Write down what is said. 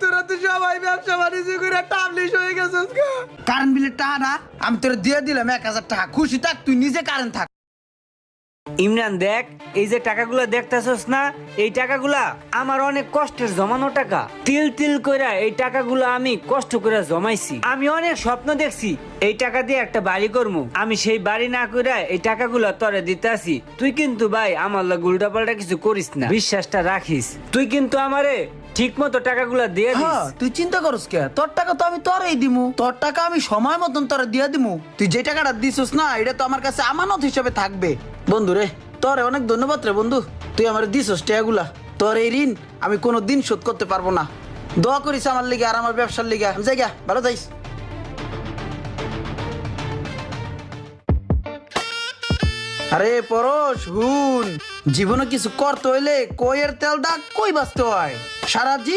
তোরা তো সবাই ব্যবসা বাণিজ্য করে টাবলিশ হয়ে গেছিস গা। কারেন্ট বিলের টাকা না আমি তোর দিয়ে দিলাম 1000 টাকা, খুশি থাক, তুই নিজে কারেন্ট থাক। ইমরান দেখ, এই যে টাকাগুলো দেখতেছস না, এই টাকাগুলা আমার অনেক কষ্টের জমানো টাকা। তিল তিল কইরা এই টাকাগুলো আমি কষ্ট করে জমাইছি। আমি অনেক স্বপ্ন দেখছি এই টাকা দিয়ে একটা বাড়ি করবো। আমি সেই বাড়ি না কইরা এই টাকাগুলো তোরে দিতেছি। তুই কিন্তু ভাই আমার লাগে উল্টাপাল্টা কিছু করিস না, বিশ্বাসটা রাখিস। তুই কিন্তু আমারে ঠিক মতো টাকাগুলো দিয়ে দিস। হ্যাঁ, তুই চিন্তা করস কে? তোর টাকা তো আমি তোরই দিমু, তোর টাকা আমি সময় মতন তোরে দিয়ে দিমু। তুই যে টাকাটা দিছিস না, এটা তো আমার কাছে আমানত হিসেবে থাকবে। বন্ধু রে, তোরে অনেক ধন্যবাদ রে বন্ধু, তুই আমার দিছিস টাকাগুলা। তোর এই ঋণ আমি কোনো দিন শোধ করতে পারবো না। দোয়া করিস আমার লিগে আর আমার ব্যবসার লিগে। আমি যাই গা, ভালো যাইস। আরে পরশ, হুন, জীবনে কিছু করতে হইলে কইয়ের তেল দাগ কই বাঁচতে হয় সারা জীবন।